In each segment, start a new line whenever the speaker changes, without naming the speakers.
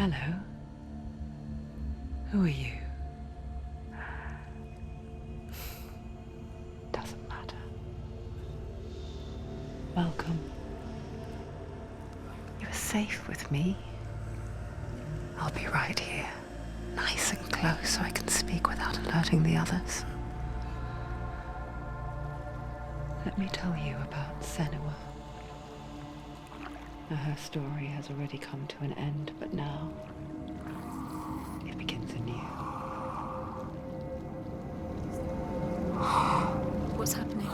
Hello. Who are you? Doesn't matter. Welcome. You're safe with me. I'll be right here, nice and close so I can speak without alerting the others. Let me tell you about Senua. Now, her story has already come to an end, but now it begins anew.
What's happening?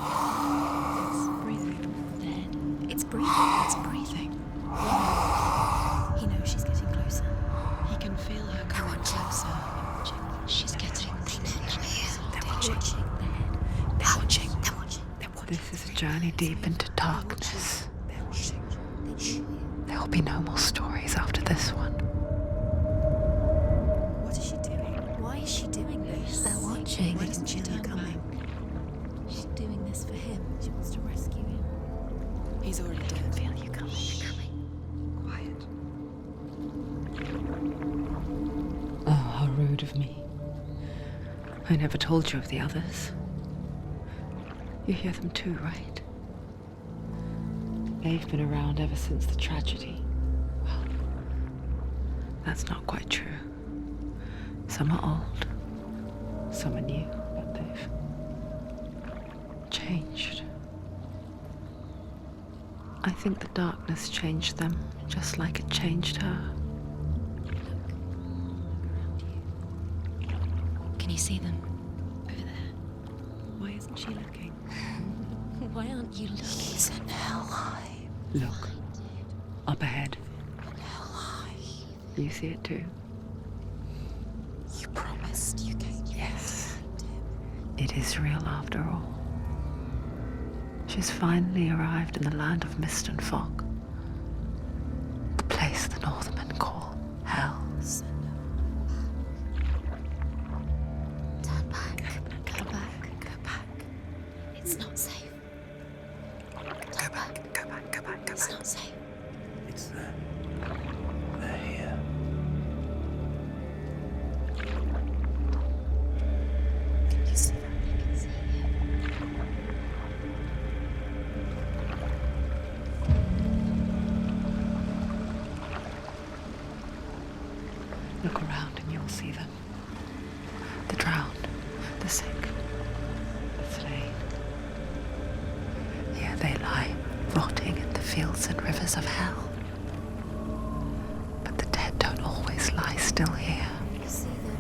It's breathing. Dead. It's breathing. It's breathing. He knows she's getting closer. He can feel her coming closer. She's getting closer.
They're watching. They're watching. They're watching. This is a journey deep into darkness.
They're watching.
There will be no more stories after this one.
What is she doing? Why is she doing this?
They're watching.
Why doesn't she turn back? She's doing this for him. She wants to rescue him. He's already dead.
I feel you coming.
Quiet.
Oh, how rude of me. I never told you of the others. You hear them too, right? They've been around ever since the tragedy. Well, that's not quite true. Some are old, some are new, but they've changed. I think the darkness changed them, just like it changed her.
Can you see them?
Over there. Why isn't she looking? Why aren't you looking?
He's in hell high.
Look, up ahead.
Hell high.
You see it too?
You promised you came.
Yes. It is real after all. She's finally arrived in the land of mist and fog. The place the Northmen call Hell.
Turn back. Go back. Go back. It's not safe.
Go back, go back, go back, go
It's
back.
not safe.
It's them. They're here.
Can you see that? I can see it.
Look around and you'll see them. The drowned, the sick, the slain. Here they lie, rotting in the fields and rivers of hell. But the dead don't always lie still here.
You see them.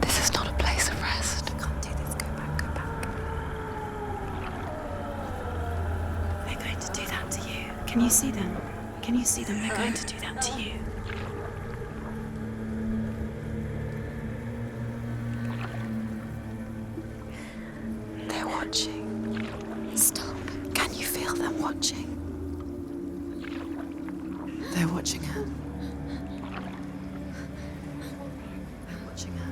This is not a place of rest.
Can't do this. Go back. Go back.
They're going to do that to you. Can you see them? Can you see them? They're going to do that to you.
They're watching. Stop. Can you feel them watching? They're watching her. They're watching her.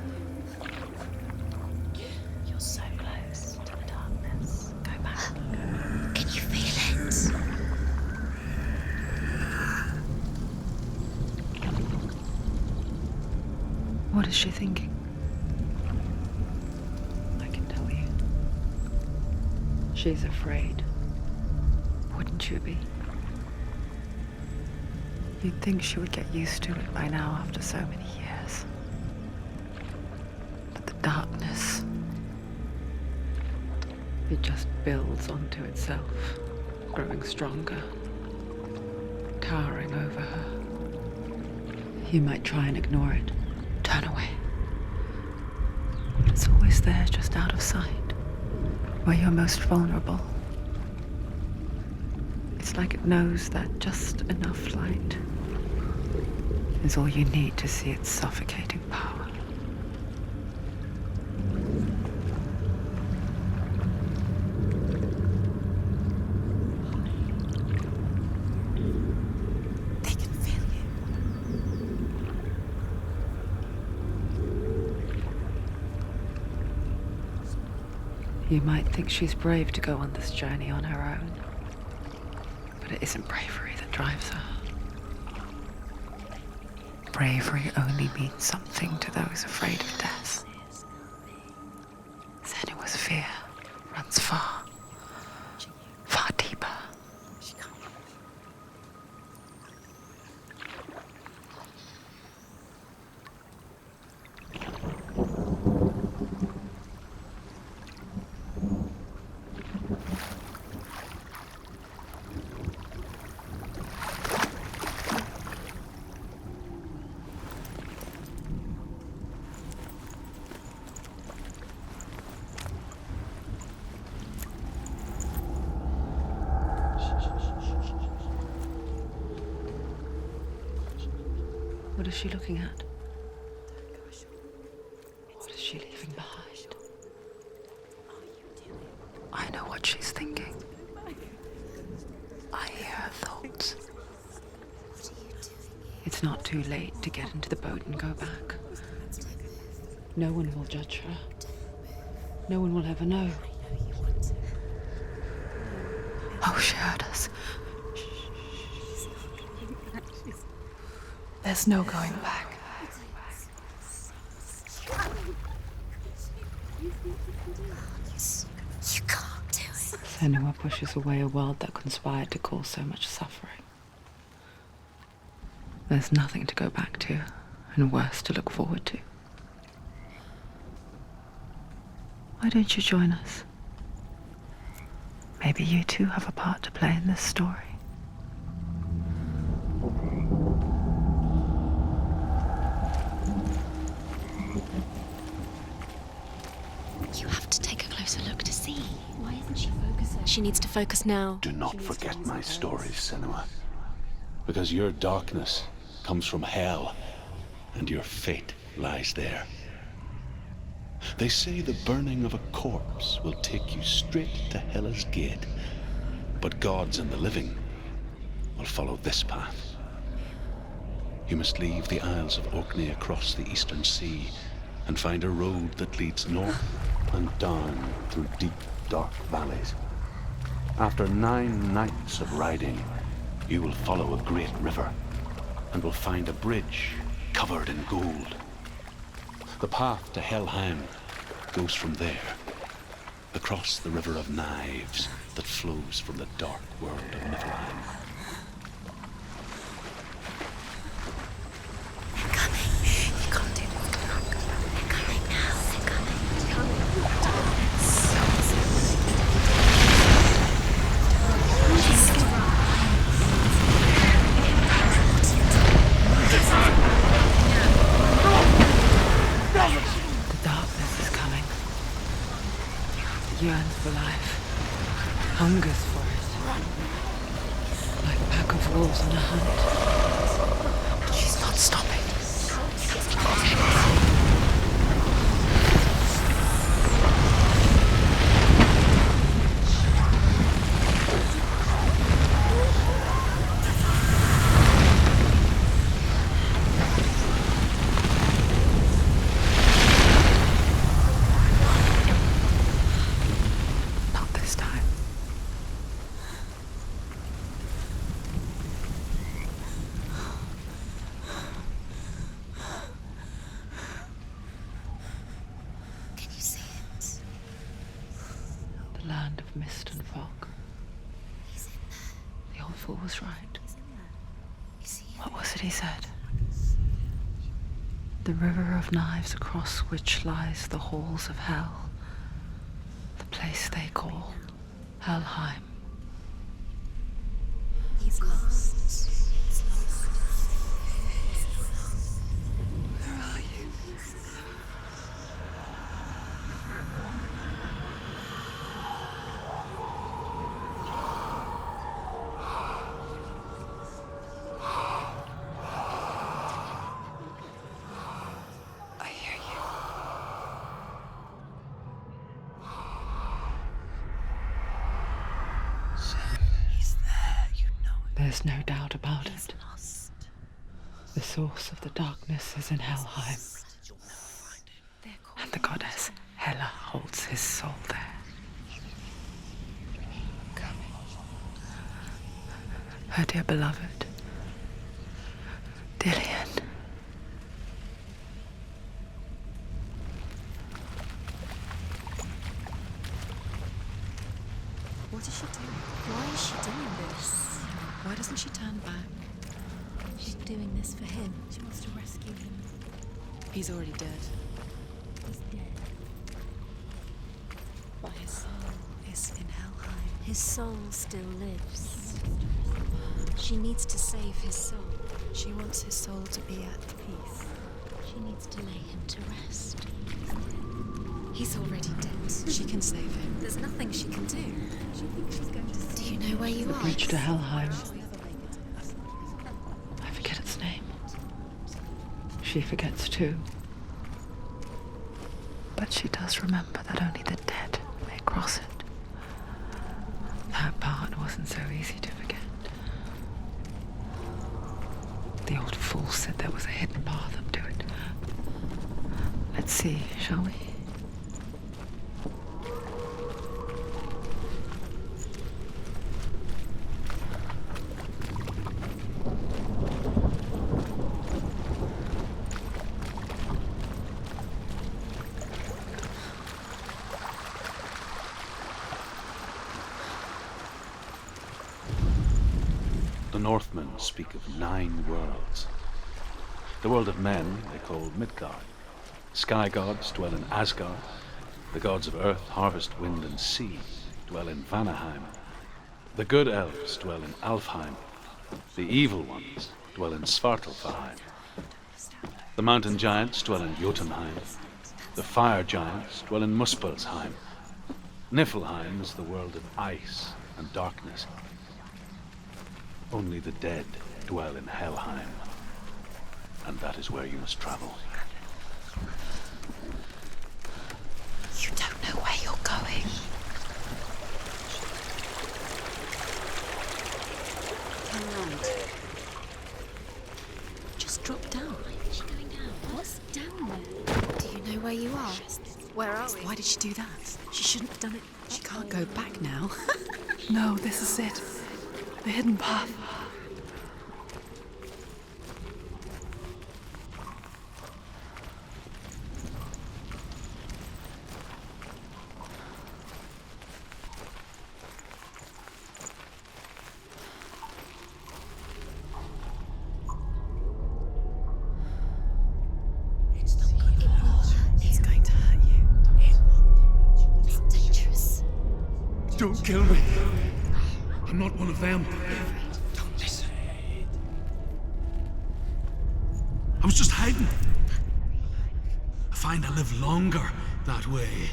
You're so close to the darkness. Go back. Can you feel it?
What is she thinking? I can tell you. She's afraid. Wouldn't you be? You'd think she would get used to it by now after so many years. But the darkness, it just builds onto itself, growing stronger, towering over her. You might try and ignore it, turn away. But it's always there, just out of sight, where you're most vulnerable. It's like it knows that just enough light is all you need to see its suffocating power.
They can feel you.
You might think she's brave to go on this journey on her own, but it isn't bravery that drives her. bravery only means something to those afraid of death. Senua's fear runs far, far deeper. What is she looking at? What is she leaving behind? I know what she's thinking. I hear her thoughts. It's not too late to get into the boat and go back. No one will judge her. No one will ever know. Oh, she heard us. There's no going back.
You can't do it.
Senua pushes away a world that conspired to cause so much suffering. There's nothing to go back to, and worse to look forward to. Why don't you join us? Maybe you too have a part to play in this story.
You have to take a closer look to see. Why isn't she focusing? She needs to focus now.
Do not forget my stories, Senua. Because your darkness comes from hell, and your fate lies there. They say the burning of a corpse will take you straight to Hela's gate, but gods and the living will follow this path. You must leave the Isles of Orkney across the eastern sea and find a road that leads north and down through deep, dark valleys. After 9 nights of riding, you will follow a great river and will find a bridge covered in gold. The path to Helheim goes from there, across the river of knives that flows from the dark world of Niflheim.
They're coming. You can't do this. They're coming now. They're coming.
The darkness is coming. It yearns for life, hungers for it. Like a pack of wolves on a hunt. She's not stopping. Not this time.
Can you see it?
The land of mist and fog.
He's in there.
The old fool was right.
He's in there. You see him?
What was it he said? The river of knives across which lies the halls of hell. The place they call Helheim.
He's lost. He's lost.
Where are you? I hear you.
He's there, you know it.
There's no doubt about it.
Lost.
The source of the darkness is in Helheim, and the goddess Hela holds his soul there. Her dear beloved, Dillian.
What is she doing? Why is she doing this? Why doesn't she turn back?
She's doing this for him. She wants to rescue him.
He's already dead.
He's dead.
But his soul is in Helheim.
His soul still lives. She needs to save his soul.
She wants his soul to be at peace.
She needs to lay him to rest.
He's already dead. She can save him.
There's nothing she can do. She thinks she's going to
Do you know where you
The
are?
bridge to Helheim. I forget its name. She forgets too. But she does remember that only the dead may cross it. That part wasn't so easy to forget. The old fool said there was a hidden path up to it. Let's see, shall we?
The Northmen speak of 9 worlds. The world of men they call Midgard. Sky gods dwell in Asgard. The gods of earth, harvest, wind, and sea dwell in Vanaheim. The good elves dwell in Alfheim. The evil ones dwell in Svartalfheim. The mountain giants dwell in Jotunheim. The fire giants dwell in Muspelheim. Niflheim is the world of ice and darkness. Only the dead dwell in Helheim, and that is where you must travel.
You don't know where you're going. Turn around. Just drop down.
Why is she going down? What's down there?
Do you know where you are?
Where are we?
Why did she do that? She shouldn't have done it. She can't go back now.
No, this is it. The hidden path.
It's going to hurt you.
It's dangerous.
Don't kill me. I'm not one of them.
Don't listen.
I was just hiding. I find I live longer that way.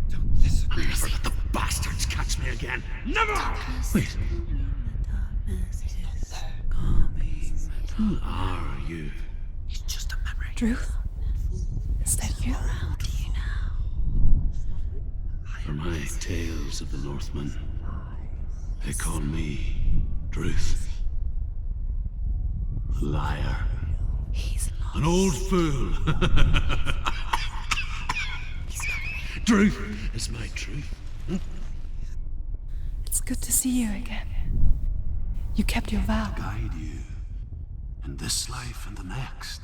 Don't listen. I'll never let the bastards catch me again. Never! Wait. Who are you?
It's just a memory.
Druth? Is that you?
Around you now.
For my tales of the Northmen, they call me Druth. A liar.
He's lost.
An old fool. Truth is my truth.
It's good to see you again. You kept your vow.
Guide you in this life and the next.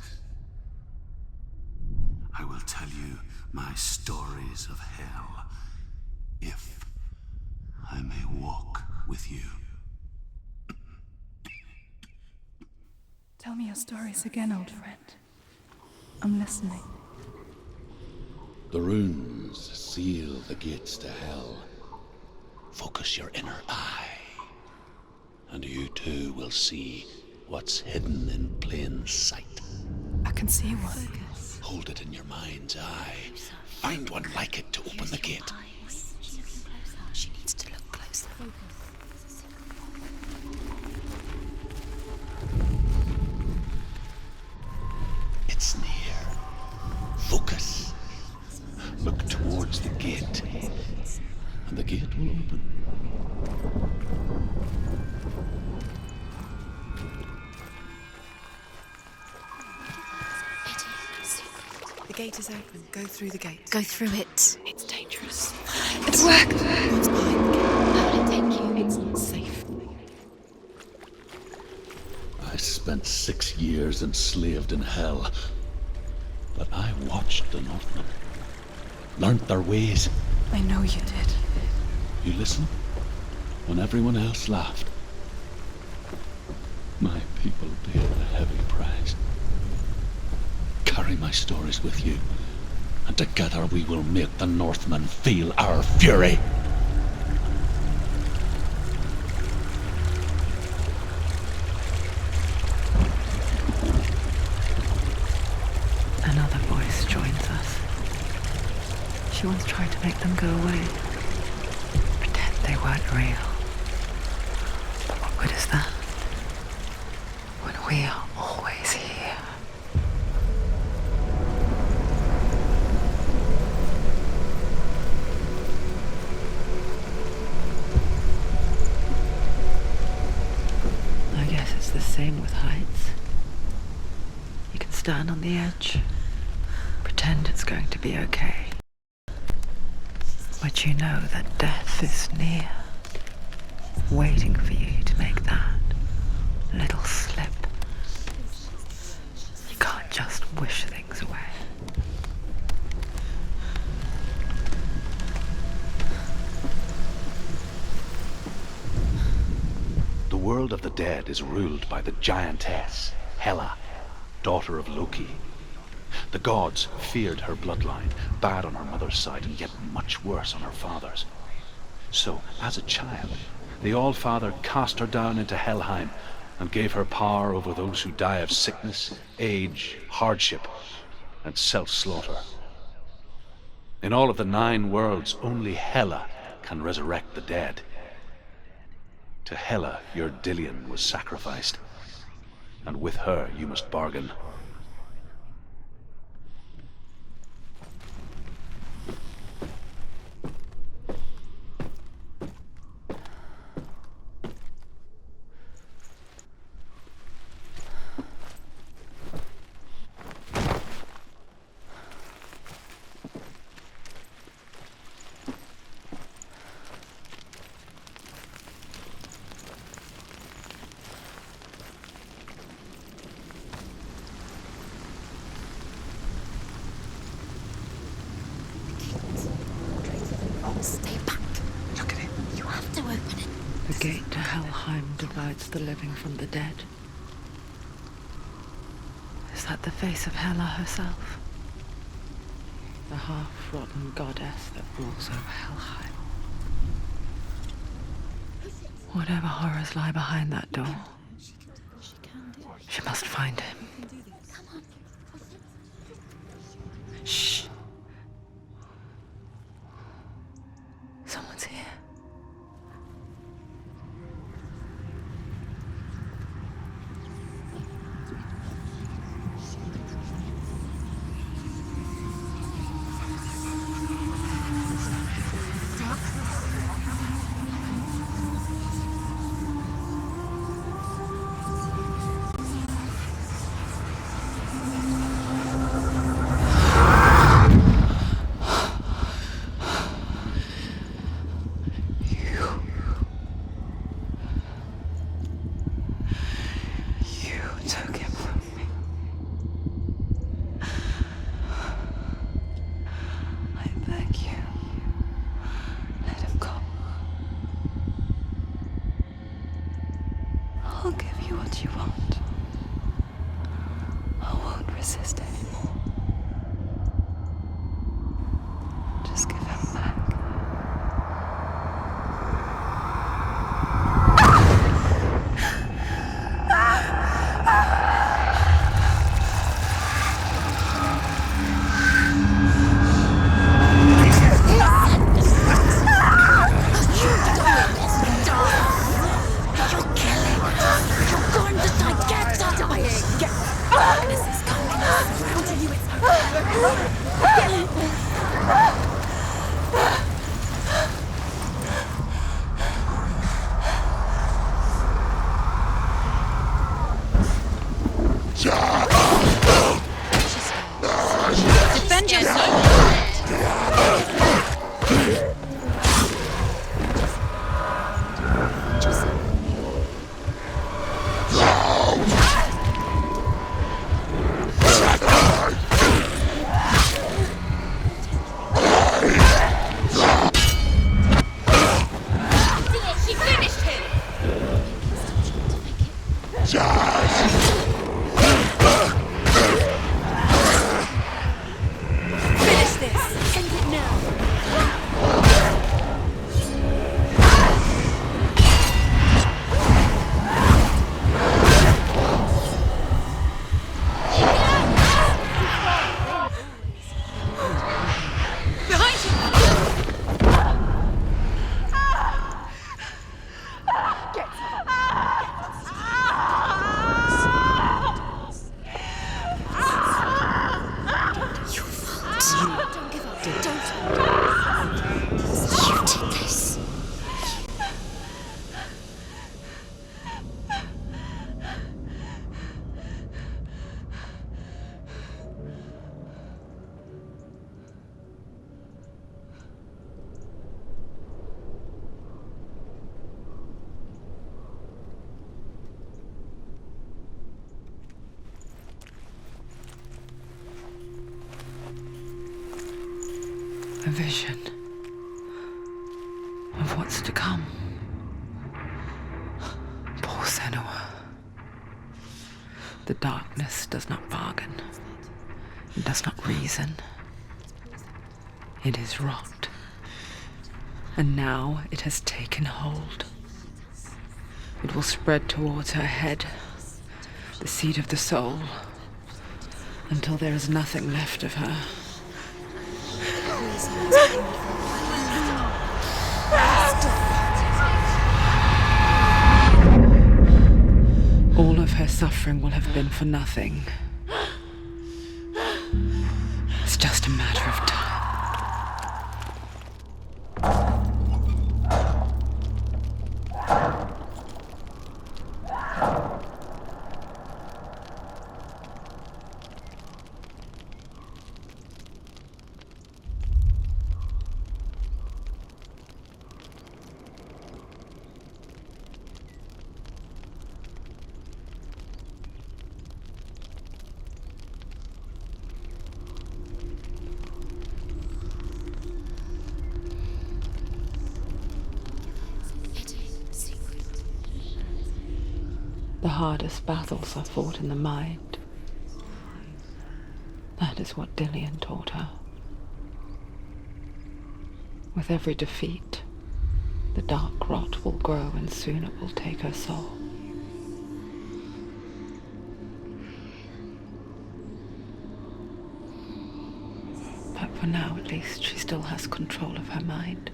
I will tell you my stories of hell, if I may walk with you.
Tell me your stories again, old friend. I'm listening.
The runes seal the gates to hell. Focus your inner eye, and you too will see what's hidden in plain sight.
I can see one.
Hold it in your mind's eye. Find one like it to open the gate.
She needs to look closer.
It's near. Focus. Look towards the gate, and the gate will open.
The gate is open. Go through the gate.
Go through it.
It's dangerous.
It's worked!
What's behind the gate?
How did it take you?
It's not safe.
I spent 6 years enslaved in hell, but I watched the Northmen, learnt their ways.
I know you did.
You listen when everyone else laughed. My people paid a heavy price. Carry my stories with you, and together we will make the Northmen feel our fury.
Another voice joins us. She once tried to make them go away. Pretend they weren't real. But what good is that? When we are always here. I guess it's the same with heights. You can stand on the edge, pretend it's going to be okay. But you know that death is near, waiting for you to make that little slip. You can't just wish things away.
The world of the dead is ruled by the giantess, Hela, daughter of Loki. The gods feared her bloodline, bad on her mother's side and yet much worse on her father's. So, as a child, the All-Father cast her down into Helheim and gave her power over those who die of sickness, age, hardship, and self-slaughter. In all of the 9 worlds, only Hela can resurrect the dead. To Hela, your Dillion was sacrificed, and with her you must bargain.
Stay back. Look at it. You have to open it.
The gate to Helheim divides the living from the dead. Is that the face of Hela herself? The half-rotten goddess that rules over Helheim. Whatever horrors lie behind that door, she must find him. Shh. Someone's here.
did this.
You did this.
A vision of what's to come. Poor Senua. The darkness does not bargain. It does not reason. It is rot. And now it has taken hold. It will spread towards her head, the seat of the soul, until there is nothing left of her. All of her suffering will have been for nothing. It's just a matter of time. The hardest battles are fought in the mind. That is what Dillian taught her. With every defeat, the dark rot will grow and soon it will take her soul. But for now, at least, she still has control of her mind.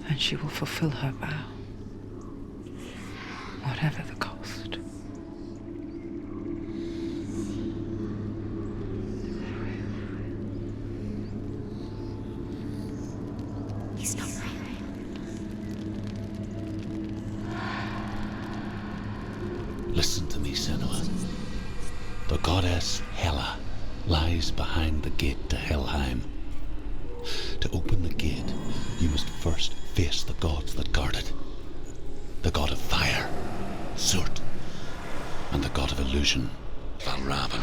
And she will fulfill her vow. Whatever the cost.
He's not right.
Listen to me, Senua. The goddess Hela lies behind the gate to Helheim. To open the gate, you must first face the gods that guard it. The god of fire, Surt, and the god of illusion, Valravan.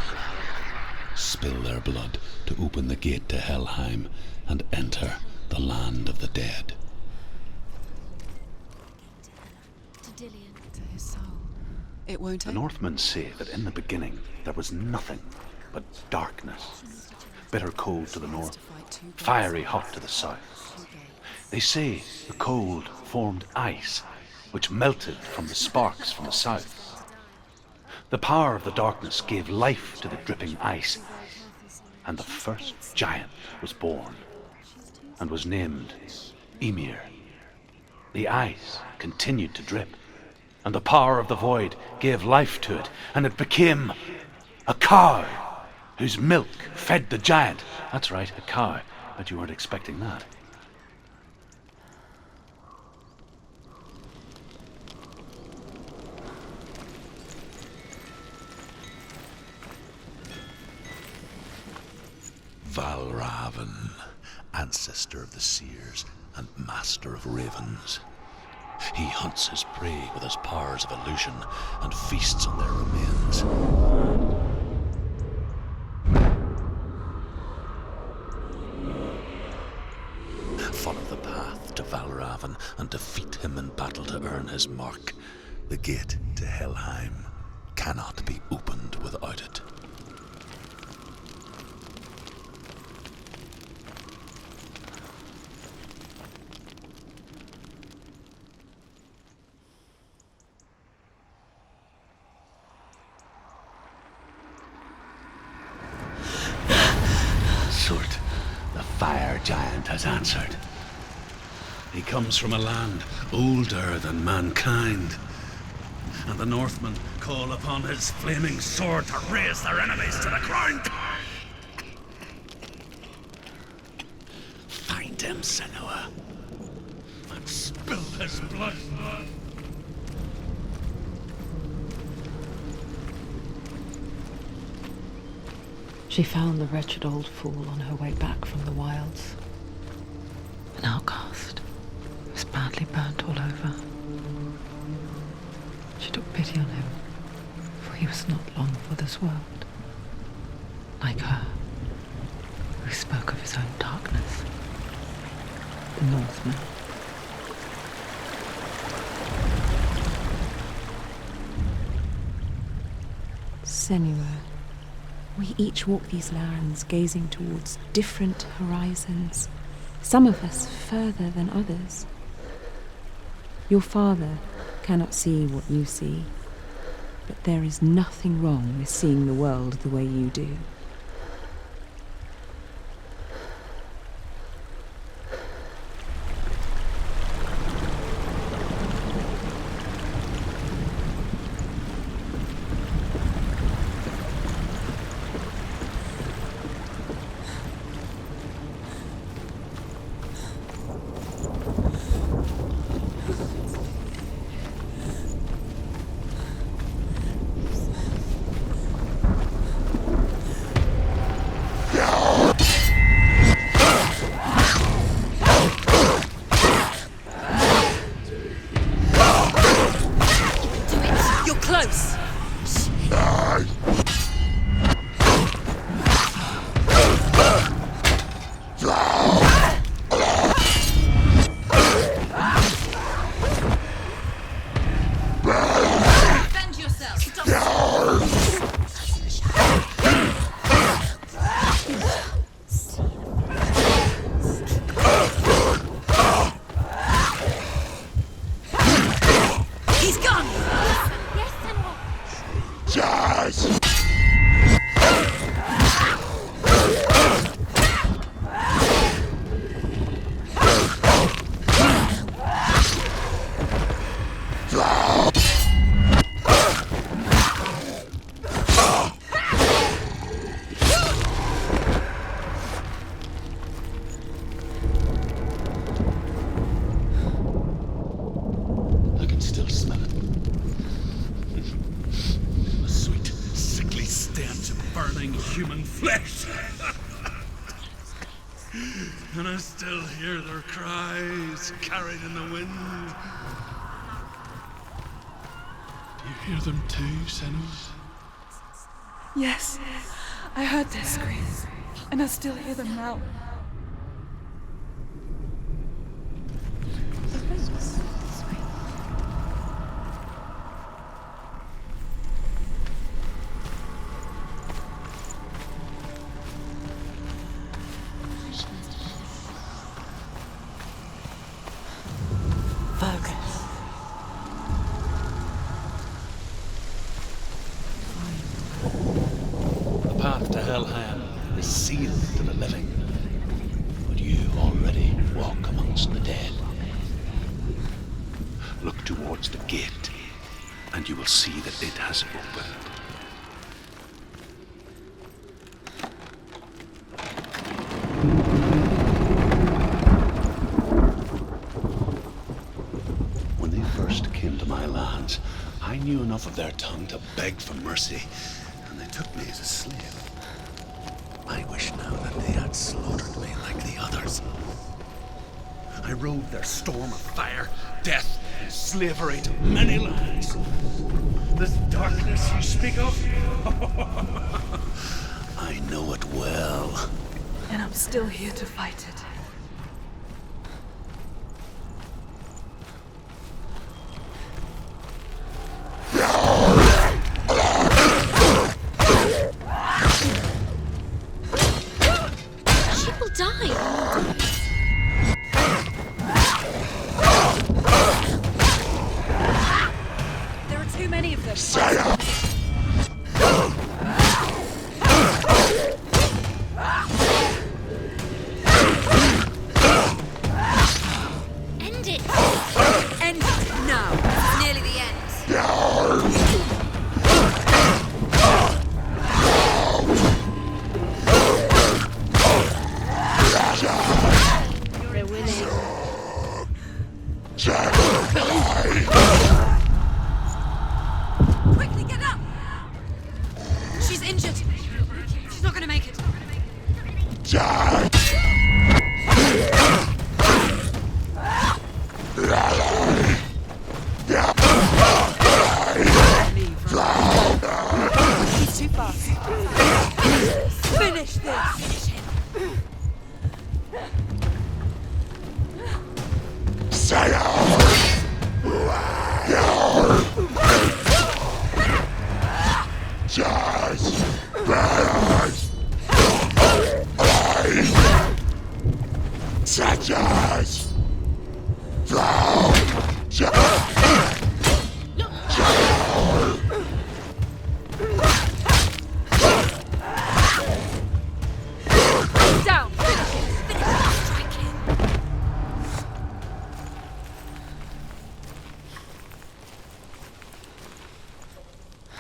Spill their blood to open the gate to Helheim and enter the land of the dead.
To Dillian. To his soul. It won't
The
open.
Northmen say that in the beginning there was nothing but darkness. Bitter cold to the north, fiery hot to the south. They say the cold formed ice, which melted from the sparks from the south. The power of the darkness gave life to the dripping ice, and the first giant was born, and was named Ymir. The ice continued to drip, and the power of the void gave life to it, and it became a cow, whose milk fed the giant. That's right, a cow. Bet you weren't expecting that.
Valravan, ancestor of the seers and master of ravens. He hunts his prey with his powers of illusion and feasts on their remains. Follow the path to Valravan and defeat him in battle to earn his mark. The gate to Helheim cannot be opened without it.
Surt, the fire giant, has answered. He comes from a land older than mankind, and the Northmen call upon his flaming sword to raise their enemies to the ground.
him, Senua, and spill his blood.
She found the wretched old fool on her way back from the wilds. An outcast. He was badly burnt all over. She took pity on him, for he was not long for this world. Like her, who spoke of his own darkness. The Northman.
Senua, we each walk these lands gazing towards different horizons, some of us further than others. Your father cannot see what you see, but there is nothing wrong with seeing the world the way you do. Close! Defend yourself! He's gone!
Yes, Senua.
I can still smell it. The sweet, sickly stench of burning human flesh. And I still hear their cries carried in the wind. Do you hear them too, Senua?
Yes, I heard their screams, and I still hear them now.
Focus.
The path to Helheim is sealed to the living, but you already walk amongst the dead. Look towards the gate, and you will see that it has opened. When they first came to my lands, I knew enough of their tongue to beg for mercy, and they took me as a slave. I wish now that they had slaughtered me like the others. I rode their storm of fire, death, and slavery to many lands. This darkness you speak of? I know it well.
And I'm still here to fight it.
She will die.
There are too many of them.
End it.
End it now.
It's nearly the end.
He's too fast. Finish this!
Just burn.